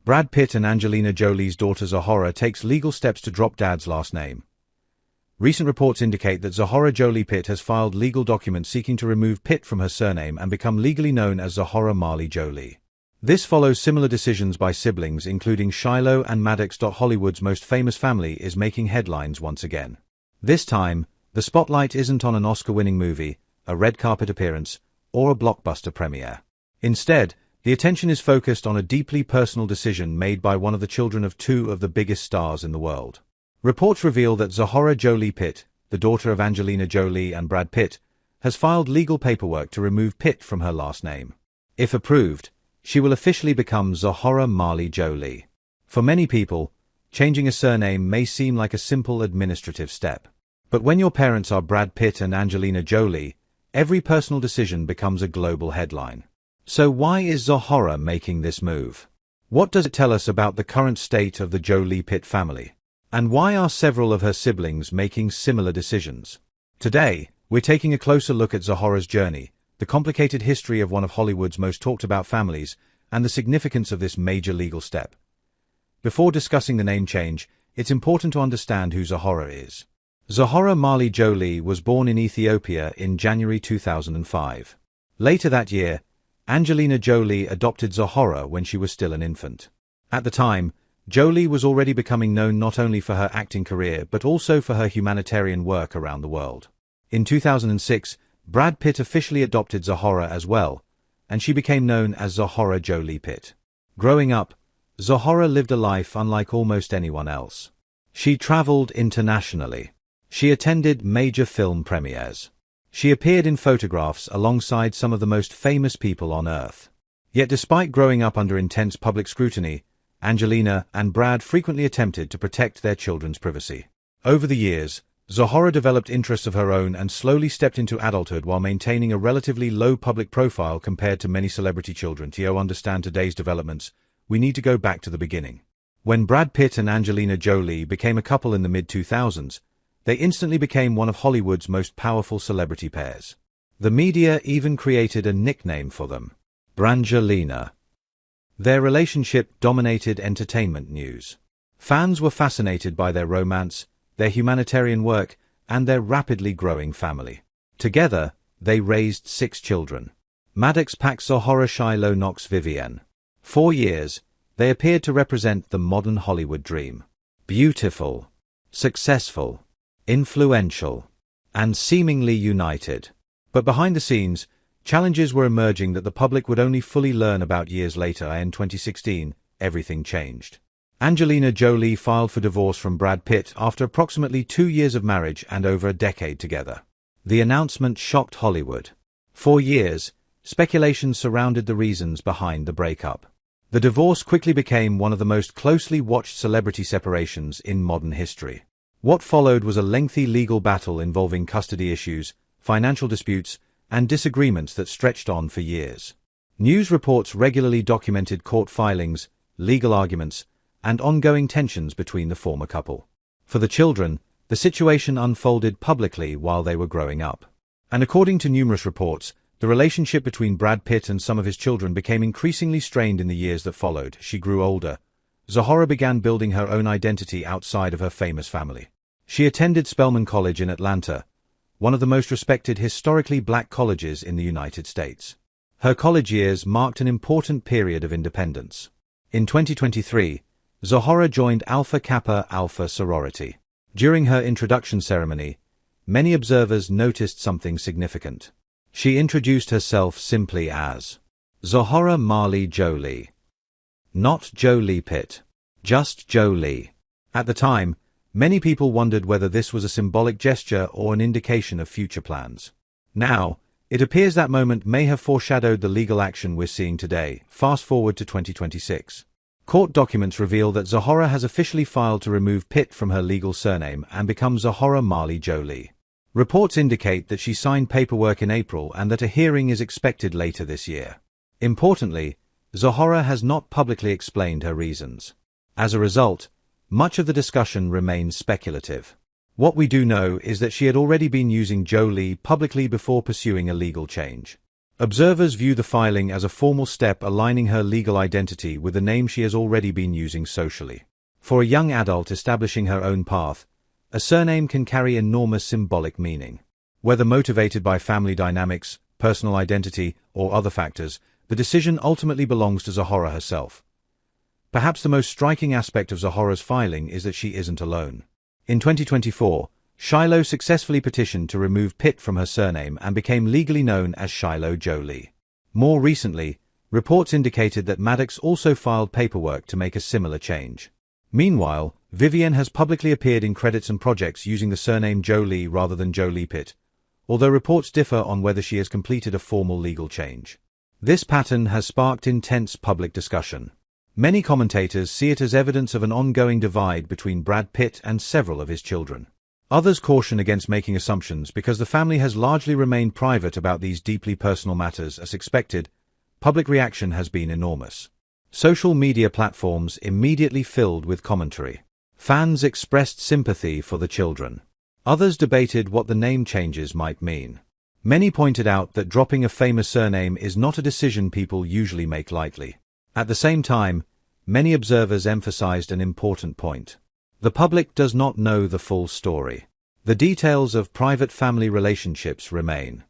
Brad Pitt and Angelina Jolie's daughter Zahara takes legal steps to drop dad's last name. Recent reports indicate that Zahara Jolie Pitt has filed legal documents seeking to remove Pitt from her surname and become legally known as Zahara Marley Jolie. This follows similar decisions by siblings including Shiloh and Maddox. Hollywood's most famous family is making headlines once again. This time, the spotlight isn't on an Oscar-winning movie, a red carpet appearance, or a blockbuster premiere. Instead, the attention is focused on a deeply personal decision made by one of the children of two of the biggest stars in the world. Reports reveal that Zahara Jolie Pitt, the daughter of Angelina Jolie and Brad Pitt, has filed legal paperwork to remove Pitt from her last name. If approved, she will officially become Zahara Marley Jolie. For many people, changing a surname may seem like a simple administrative step. But when your parents are Brad Pitt and Angelina Jolie, every personal decision becomes a global headline. So why is Zahara making this move? What does it tell us about the current state of the Jolie Pitt family? And why are several of her siblings making similar decisions? Today, we're taking a closer look at Zahara's journey, the complicated history of one of Hollywood's most talked about families, and the significance of this major legal step. Before discussing the name change, it's important to understand who Zahara is. Zahara Marley Jolie was born in Ethiopia in January 2005. Later that year, Angelina Jolie adopted Zahara when she was still an infant. At the time, Jolie was already becoming known not only for her acting career but also for her humanitarian work around the world. In 2006, Brad Pitt officially adopted Zahara as well, and she became known as Zahara Jolie Pitt. Growing up, Zahara lived a life unlike almost anyone else. She traveled internationally. She attended major film premieres. She appeared in photographs alongside some of the most famous people on Earth. Yet despite growing up under intense public scrutiny, Angelina and Brad frequently attempted to protect their children's privacy. Over the years, Zahara developed interests of her own and slowly stepped into adulthood while maintaining a relatively low public profile compared to many celebrity children. To understand today's developments, we need to go back to the beginning. When Brad Pitt and Angelina Jolie became a couple in the mid-2000s, they instantly became one of Hollywood's most powerful celebrity pairs. The media even created a nickname for them, Brangelina. Their relationship dominated entertainment news. Fans were fascinated by their romance, their humanitarian work, and their rapidly growing family. Together, they raised 6 children. Maddox, Pax, Zahara, Shiloh, Knox, Vivienne. 4 years, they appeared to represent the modern Hollywood dream. Beautiful, successful, influential, and seemingly united. But behind the scenes, challenges were emerging that the public would only fully learn about years later. In 2016, everything changed. Angelina Jolie filed for divorce from Brad Pitt after approximately 2 years of marriage and over a decade together. The announcement shocked Hollywood. For years, speculation surrounded the reasons behind the breakup. The divorce quickly became one of the most closely watched celebrity separations in modern history. What followed was a lengthy legal battle involving custody issues, financial disputes, and disagreements that stretched on for years. News reports regularly documented court filings, legal arguments, and ongoing tensions between the former couple. For the children, the situation unfolded publicly while they were growing up. And according to numerous reports, the relationship between Brad Pitt and some of his children became increasingly strained in the years that followed. She grew older. Zahara began building her own identity outside of her famous family. She attended Spelman College in Atlanta, one of the most respected historically black colleges in the United States. Her college years marked an important period of independence. In 2023, Zahara joined Alpha Kappa Alpha sorority. During her introduction ceremony, many observers noticed something significant. She introduced herself simply as Zahara Marley Jolie. Not Jolie Pitt. Just Jolie. At the time, many people wondered whether this was a symbolic gesture or an indication of future plans. Now, it appears that moment may have foreshadowed the legal action we're seeing today. Fast forward to 2026. Court documents reveal that Zahara has officially filed to remove Pitt from her legal surname and become Zahara Marley Jolie. Reports indicate that she signed paperwork in April and that a hearing is expected later this year. Importantly, Zahara has not publicly explained her reasons. As a result, much of the discussion remains speculative. What we do know is that she had already been using Jolie publicly before pursuing a legal change. Observers view the filing as a formal step aligning her legal identity with the name she has already been using socially. For a young adult establishing her own path, a surname can carry enormous symbolic meaning. Whether motivated by family dynamics, personal identity, or other factors, the decision ultimately belongs to Zahara herself. Perhaps the most striking aspect of Zahara's filing is that she isn't alone. In 2024, Shiloh successfully petitioned to remove Pitt from her surname and became legally known as Shiloh Jolie. More recently, reports indicated that Maddox also filed paperwork to make a similar change. Meanwhile, Vivienne has publicly appeared in credits and projects using the surname Jolie rather than Jolie Pitt, although reports differ on whether she has completed a formal legal change. This pattern has sparked intense public discussion. Many commentators see it as evidence of an ongoing divide between Brad Pitt and several of his children. Others caution against making assumptions because the family has largely remained private about these deeply personal matters. As expected, public reaction has been enormous. Social media platforms immediately filled with commentary. Fans expressed sympathy for the children. Others debated what the name changes might mean. Many pointed out that dropping a famous surname is not a decision people usually make lightly. At the same time, many observers emphasized an important point. The public does not know the full story. The details of private family relationships remain